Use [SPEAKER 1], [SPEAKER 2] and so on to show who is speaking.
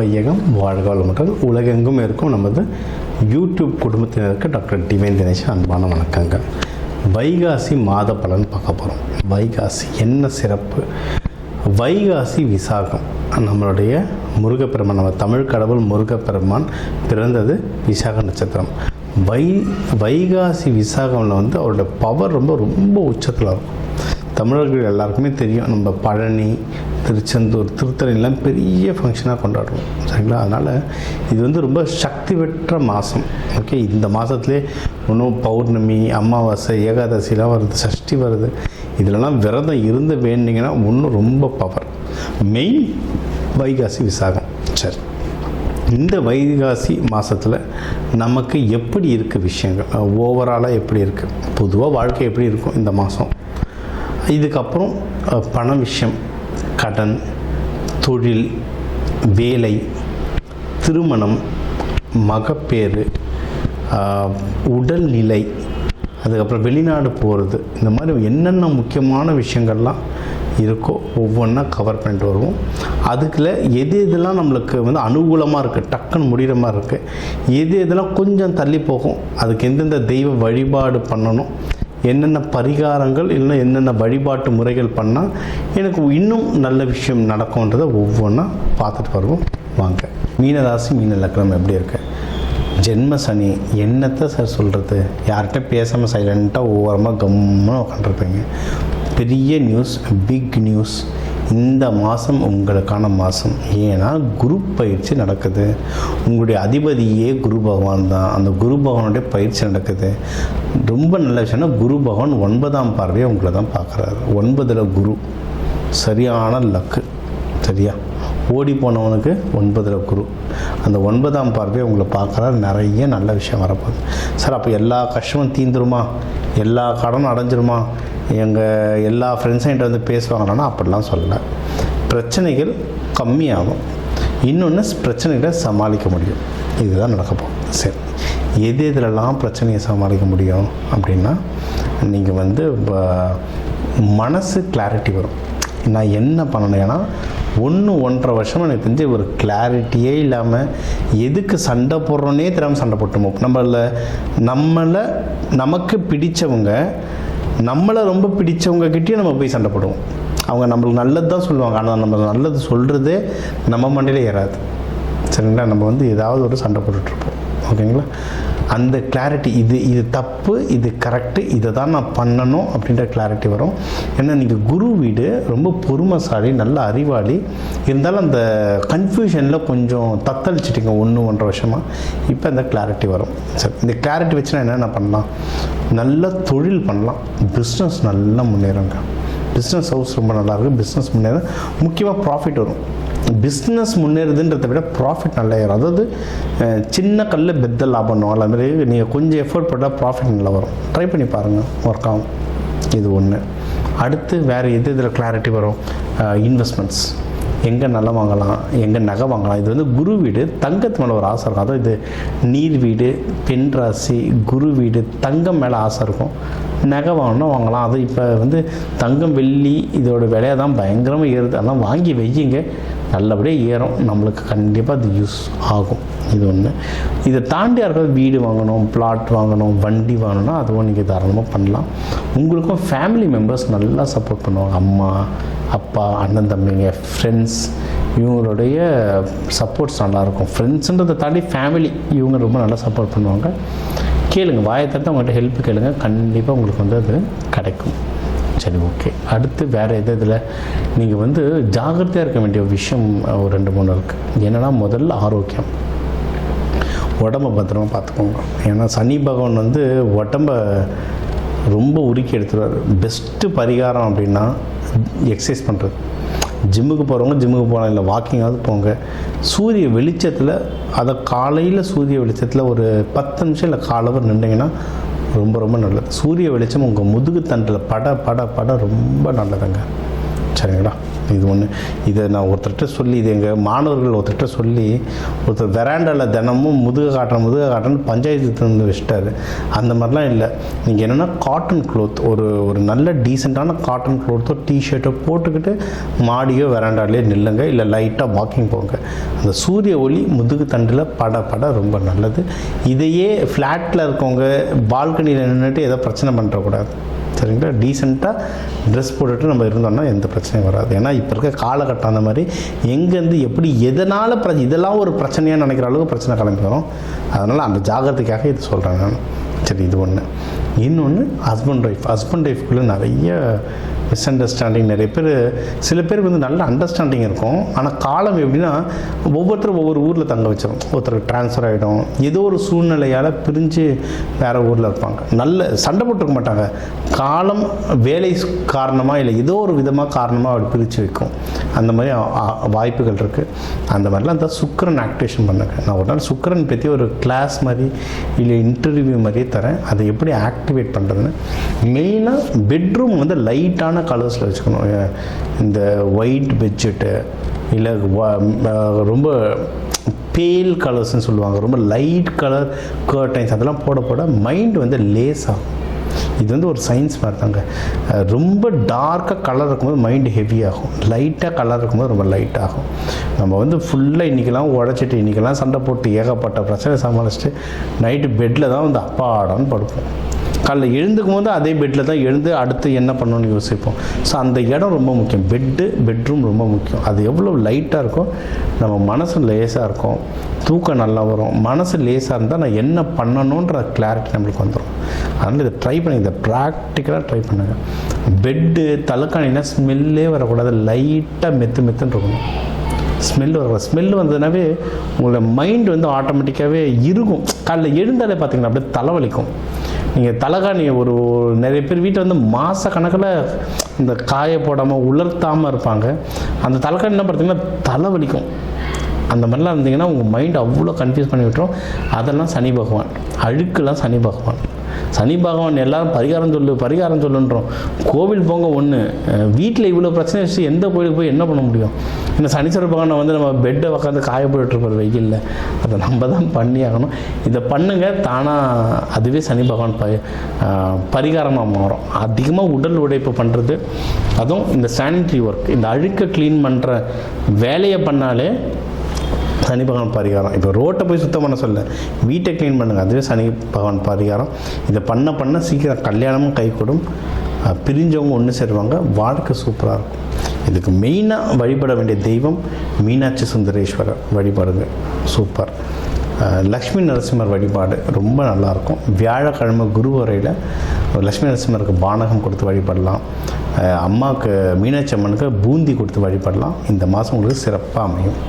[SPEAKER 1] வையகம் வாழ்க வளமுடன். உலகெங்கும் இருக்கும் நமது யூடியூப் குடும்பத்தினருக்கு டாக்டர் டிவைன் தினேஷ் அன்பான வணக்கங்கள். வைகாசி மாத பலன் பார்க்க போகிறோம். வைகாசி என்ன சிறப்பு? வைகாசி விசாகம். நம்மளுடைய முருகப்பெருமான், நம்ம தமிழ் கடவுள் முருகப்பெருமான் பிறந்தது விசாக நட்சத்திரம். வைகாசி விசாகமில் அவரோட பவர் ரொம்ப உச்சத்தில் இருக்கும். தமிழர்கள் எல்லாருக்குமே தெரியும், நம்ம பழனி, திருச்செந்தூர், திருத்தணிலாம் பெரிய ஃபங்க்ஷனாக கொண்டாடுவோம், சரிங்களா? அதனால் இது ரொம்ப சக்தி பெற்ற மாதம். ஓகே, இந்த மாதத்துலேயே இன்னும் பௌர்ணமி, அமாவாசை, ஏகாதசிலாம் வருது, சஷ்டி வருது. இதிலலாம் விரதம் இருந்து வேண்டிங்கன்னா இன்னும் ரொம்ப பவர். மெயின் வைகாசி விசாகம். சரி, இந்த வைகாசி மாதத்தில் நமக்கு எப்படி இருக்குது விஷயங்கள், ஓவராலாக எப்படி இருக்குது, பொதுவாக வாழ்க்கை எப்படி இருக்கும் இந்த மாதம், இதுக்கப்புறம் பண விஷயம், கடன், தொழில், வேலை, திருமணம், மகப்பேறு, உடல்நிலை, அதுக்கப்புறம் வெளிநாடு போகிறது, இந்த மாதிரி என்னென்ன முக்கியமான விஷயங்கள்லாம் இருக்கோ ஒவ்வொன்றா கவர் பண்ணிட்டு வருவோம். அதுக்குள்ள எது எதெல்லாம் நம்மளுக்கு அனுகூலமாக இருக்குது, டக்குன்னு முடிகிற மாதிரி இருக்குது, எது எதெல்லாம் கொஞ்சம் தள்ளி போகும், அதுக்கு எந்தெந்த தெய்வ வழிபாடு பண்ணணும், என்னென்ன பரிகாரங்கள் இல்லைன்னா என்னென்ன வழிபாட்டு முறைகள் பண்ணால் எனக்கு இன்னும் நல்ல விஷயம் நடக்கும்ன்றதை ஒவ்வொன்றா பார்த்துட்டு வருவோம். வாங்க. மீனராசி, மீன லக்னம் எப்படி இருக்கு? ஜென்ம சனி. என்னத்தை சார் சொல்கிறது? யார்கிட்ட பேசாமல் சைலண்ட்டாக ஓரமாக கம்முன்னு உட்காந்துருப்பீங்க. பெரிய நியூஸ், பிக் நியூஸ். இந்த மாதம் உங்களுக்கான மாதம். ஏன்னா குரு பயிற்சி நடக்குது. உங்களுடைய அதிபதியே குரு பகவான் தான். அந்த குரு பகவானுடைய பயிற்சி நடக்குது. ரொம்ப நல்ல விஷயம்னா குரு பகவான் 9ஆம் பார்வையை உங்களை தான் பார்க்குறாரு. 9ல் குரு, சரியான லக்கு. சரியா? ஓடி போனவனுக்கு 9ல் குரு, அந்த 9ஆம் பார்வையை உங்களை பார்க்குறாரு. நிறைய நல்ல விஷயம் வரப்போகுது. சார், அப்போ எல்லா கஷ்டமும் தீந்துருமா, எல்லா கடனும் அடைஞ்சிருமா, எங்கள் எல்லா ஃப்ரெண்ட்ஸும் என்கிட்ட பேசுவாங்கன்னா அப்படிலாம் சொல்லலை. பிரச்சனைகள் கம்மியாகும். இன்னொன்று, பிரச்சனைகளை சமாளிக்க முடியும். இதுதான் நடக்க போகும். சரி, எது எதுலலாம் பிரச்சனையை சமாளிக்க முடியும் அப்படின்னா, நீங்கள் மனசு கிளாரிட்டி வரும். நான் என்ன பண்ணணும்? ஏன்னா 1-1.5 வருஷமாக எனக்கு தெரிஞ்சு ஒரு கிளாரிட்டியே இல்லாமல் எதுக்கு சண்டை போடுறோன்னே தெரியாமல் சண்டை போட்டுமோ. நமக்கு பிடித்தவங்க, நம்மளை ரொம்ப பிடித்தவங்ககிட்டயே நம்ம போய் சண்டை போடுவோம். அவங்க நம்மளுக்கு நல்லது தான் சொல்லுவாங்க, ஆனால் நம்ம நல்லது சொல்கிறதே நம்ம மண்டையில் ஏறாது, சரிங்களா? நம்ம ஏதாவது ஒரு சண்டை போட்டுட்ருப்போம். ஓகேங்களா? அந்த கிளாரிட்டி, இது தப்பு, இது கரெக்டு, இதை தான் நான் பண்ணணும் அப்படின்ற கிளாரிட்டி வரும். ஏன்னா நீங்கள் குரு வீடு ரொம்ப பொறுமைசாலி, நல்ல அறிவாளி. இருந்தாலும் அந்த கன்ஃபியூஷனில் கொஞ்சம் தத்தளிச்சிட்டிங்க 1-1.5 வருஷமாக. இப்போ அந்த கிளாரிட்டி வரும். சரி, இந்த கிளாரிட்டி வச்சுன்னா என்னென்ன பண்ணலாம்? நல்ல தொழில் பண்ணலாம். பிஸ்னஸ் நல்லா முன்னேறுங்க. பிஸ்னஸ் ஹவுஸ் ரொம்ப நல்லாயிருக்கு. பிஸ்னஸ் முன்னேற முக்கியமாக ப்ராஃபிட் வரும். பிஸ்னஸ் முன்னேறுதுன்றதை விட ப்ராஃபிட் நல்லா ஏறும். அதாவது சின்ன கல்ல பெத்த லாபம். அதுமாதிரி நீங்கள் கொஞ்சம் எஃபோர்ட் போட்டால் ப்ராஃபிட் நல்லா வரும். ட்ரை பண்ணி பாருங்கள், ஒர்க் ஆகும். இது ஒன்று. அடுத்து வேறு இதில் கிளாரிட்டி வரும். இன்வெஸ்ட்மெண்ட்ஸ், எங்கே நிலம் வாங்கலாம், எங்கே நகை வாங்கலாம். இது குரு வீடு, தங்கத்து மேலே ஒரு ஆசை இருக்கும். அதாவது இது நீர் வீடு, பெண் ராசி, குரு வீடு, தங்கம் மேலே ஆசை இருக்கும். நகை வாங்கணும்னா வாங்கலாம். அது இப்போ தங்கம், வெள்ளி இதோட விலையை தான் பயங்கரமாக ஏறுது. அதெல்லாம் வாங்கி வையுங்க, நல்லபடியாக ஏறும். நம்மளுக்கு கண்டிப்பாக அது யூஸ் ஆகும். இது ஒன்று. இதை தாண்டி யாருக்காவது வீடு வாங்கணும், பிளாட் வாங்கணும், வண்டி வாங்கணும்னா அதுவும் நீங்கள் தாராளமாக பண்ணலாம். உங்களுக்கும் ஃபேமிலி மெம்பர்ஸ் நல்லா சப்போர்ட் பண்ணுவாங்க. அம்மா, அப்பா, அண்ணன், தம்பிங்க, ஃப்ரெண்ட்ஸ், இவங்களுடைய சப்போர்ட்ஸ் நல்லாயிருக்கும். ஃப்ரெண்ட்ஸுன்றதை தாண்டி ஃபேமிலி, இவங்க ரொம்ப நல்லா சப்போர்ட் பண்ணுவாங்க. கேளுங்க, வாயை தட்டு அவங்கள்ட்ட ஹெல்ப் கேளுங்க, கண்டிப்பாக உங்களுக்கு அது கிடைக்கும். சரி, ஓகே. அடுத்து வேறு இதில் நீங்கள் ஜாகிரதையாக இருக்க வேண்டிய விஷயம் ஒரு 2-3 இருக்குது. என்னென்னா, முதல்ல ஆரோக்கியம். உடம்பை பத்திரமா பார்த்துக்கோங்க. ஏன்னா சனி பகவான் உடம்பை ரொம்ப உருக்கி எடுத்துருவார். பெஸ்ட்டு பரிகாரம் அப்படின்னா எக்ஸசைஸ் பண்ணுறது. ஜிம்முக்கு போகிறவங்க ஜிம்முக்கு போகலாம், இல்லை வாக்கிங்காவது போங்க. சூரிய வெளிச்சத்தில், அதை காலையில் சூரிய வெளிச்சத்தில் ஒரு 10 நிமிஷம் இல்லை காலவர் நின்றிங்கன்னா ரொம்ப ரொம்ப நல்லது. சூரிய வெளிச்சம் உங்கள் முதுகு தண்டில் பட ரொம்ப நல்லதுங்க. சரிங்களா? இது ஒன்று. இதை நான் ஒருத்தர்கிட்ட சொல்லி, இது எங்கள் மாணவர்கள் ஒருத்தர்கிட்ட சொல்லி, ஒருத்தர் வெராண்டாவில் தினமும் முதுக காட்டுறன்னு பஞ்சாயத்து வந்து வச்சுட்டாரு. அந்த மாதிரிலாம் இல்லை. நீங்கள் என்னென்னா காட்டன் க்ளோத், ஒரு நல்ல டீசெண்டான காட்டன் க்ளோத்தோ டிஷர்ட்டோ போட்டுக்கிட்டு மாடியோ வெராண்டாலேயே நில்லுங்க, இல்லை லைட்டாக வாக்கிங் போங்க. அந்த சூரிய ஒளி முதுகு தண்டில் பட ரொம்ப நல்லது. இதையே ஃப்ளாட்டில் இருக்கவங்க பால்கனியில் நின்றுட்டு ஏதோ பிரச்சனை பண்ணுறக்கூடாது. சரிங்களா? டீசெண்டாக ட்ரெஸ் போட்டுட்டு நம்ம இருந்தோம்னா எந்த பிரச்சனையும் வராது. ஏன்னா இப்போ இருக்க காலகட்டம் அந்த மாதிரி எங்கேருந்து எப்படி எதனால் இதெல்லாம் ஒரு பிரச்சனையாக நினைக்கிற அளவுக்கு பிரச்சனை கிளம்பி வரும். அதனால் அந்த ஜாகிரதைக்காக இது சொல்கிறேன் நான். சரி, இது ஒன்று. இன்னொன்று ஹஸ்பண்ட் ஒய்ஃப்குள்ளே நிறைய மிஸ் அண்டர்ஸ்டாண்டிங். நிறைய பேர், சில பேருக்கு வந்து நல்ல அண்டர்ஸ்டாண்டிங் இருக்கும். ஆனால் காலம் எப்படின்னா ஒவ்வொருத்தரும் ஒவ்வொரு ஊரில் தங்க வச்சிடும். ஒருத்தருக்கு ட்ரான்ஸ்ஃபர் ஆகிடும், ஏதோ ஒரு சூழ்நிலையால் பிரிஞ்சு வேறு ஊரில் இருப்பாங்க. நல்ல சண்டை போட்டுருக்க மாட்டாங்க. காலம் வேலை காரணமாக இல்லை ஏதோ ஒரு விதமாக காரணமாக அப்படி பிரித்து வைக்கும். அந்த மாதிரி வாய்ப்புகள் இருக்குது. அந்த மாதிரிலாம் அந்த சுக்கிரன் ஆக்டிவேஷன் பண்ணுங்க. நான் ஒரு நாள் சுக்கிரன் பற்றி ஒரு கிளாஸ் மாதிரி இல்லை இன்டர்வியூ மாதிரியே தரேன். அதை எப்படி ஆக்டிவேட் பண்ணுறதுன்னு. மெயினாக பெட்ரூம் வந்து லைட்டான கலர்ஸில் வச்சுக்கணும். இந்த ஒயிட் பெட்ஷீட்டு இல்லை ரொம்ப பேல் கலர்ஸ்ன்னு சொல்லுவாங்க, ரொம்ப லைட் கலர் கர்டைன்ஸ் அதெல்லாம் போட மைண்ட் வந்து லேஸ் ஆகும். இது வந்து ஒரு சயின்ஸ் மாதிரி தாங்க. ரொம்ப டார்க்காக கலர் இருக்கும்போது மைண்டு ஹெவி ஆகும், லைட்டாக கலர் இருக்கும்போது ரொம்ப லைட் ஆகும். நம்ம வந்து ஃபுல்லாக இன்றைக்கெல்லாம் உடச்சிட்டு இன்றைக்கெல்லாம் சண்டை போட்டு ஏகப்பட்ட பிரச்சனை சமாளிச்சுட்டு நைட்டு பெட்டில் தான் வந்து அப்பாடான்னு படுப்போம். காலைல எழுந்துக்கும் போது அதே பெட்டில் தான் எழுந்து அடுத்து என்ன பண்ணணும்னு யோசிப்போம். ஸோ அந்த இடம் ரொம்ப முக்கியம். பெட்ரூம் ரொம்ப முக்கியம். அது எவ்வளோ லைட்டாக இருக்கும், நம்ம மனசு லேசாக இருக்கும், தூக்கம் நல்லா வரும். மனசு லேசாக இருந்தால் நான் என்ன பண்ணணுன்ற கிளாரிட்டி நம்மளுக்கு வந்துடும். அதனால் இதை ட்ரை பண்ணி, இதை ப்ராக்டிக்கலாக ட்ரை பண்ணுங்கள். பெட்டு தலைக்காணினா ஸ்மெல்லே வரக்கூடாது, லைட்டாக மெத்துன்னு இருக்கணும். ஸ்மெல் வரக்கூடாது. ஸ்மெல் வந்ததுனாவே உங்களோட மைண்ட் வந்து ஆட்டோமேட்டிக்காகவே இருக்கும். காலைல எழுந்தாலே பார்த்தீங்கன்னா அப்படியே தலைவலிக்கும். நீங்கள் தலைகாணி நிறைய பேர் வீட்டில் வந்து மாத கணக்கில் இந்த காய போடாமல் உலர்த்தாமல் இருப்பாங்க. அந்த தலைகாணிலாம் பார்த்தீங்கன்னா தலைவலிக்கும். அந்த மாதிரிலாம் இருந்தீங்கன்னா உங்கள் மைண்ட் அவ்வளோ கன்ஃபியூஸ் பண்ணி விட்டுரும். அதெல்லாம் சனி பகவான், அழுக்கெல்லாம் சனி பகவான். சனி பகவான் எல்லோரும் பரிகாரம் சொல்லுன்றோம். கோவில் போங்க ஒன்று, வீட்டில் இவ்வளோ பிரச்சனை வச்சு எந்த கோயிலுக்கு போய் என்ன பண்ண முடியும்? இந்த சனீஸ்வர பகவானை வந்து நம்ம பெட்டை உட்காந்து காய போட்டுருப்பார் வெயிலில். அதை நம்ம தான் பண்ணி ஆகணும். இதை பண்ணுங்க, தானாக அதுவே சனி பகவான் பரிகாரமாக மாறும். அதிகமாக உடல் உழைப்பு பண்ணுறது, அதுவும் இந்த சானிட்டரி ஒர்க், இந்த அழுக்கை க்ளீன் பண்ணுற வேலையை பண்ணாலே சனி பகவான் பரிகாரம். இப்போ ரோட்டை போய் சுத்தம் பண்ண சொல்ல, வீட்டை க்ளீன் பண்ணுங்கள், அதுவே சனி பகவான் பரிகாரம். இதை பண்ண சீக்கிரம் கல்யாணமும் கைகூடும், பிரிஞ்சவங்க ஒன்று சேருவாங்க, வாழ்க்கை சூப்பராக இருக்கும். இதுக்கு மெயினாக வழிபட வேண்டிய தெய்வம் மீனாட்சி சுந்தரேஸ்வரர் வழிபாடுங்க, சூப்பர். லக்ஷ்மி நரசிம்மர் வழிபாடு ரொம்ப நல்லாயிருக்கும். வியாழக்கிழமை குருவரையில் லக்ஷ்மி நரசிம்மருக்கு பானகம் கொடுத்து வழிபடலாம். அம்மாவுக்கு மீனாட்சி அம்மனுக்கு பூந்தி கொடுத்து வழிபடலாம். இந்த மாதம் உங்களுக்கு சிறப்பாக அமையும்.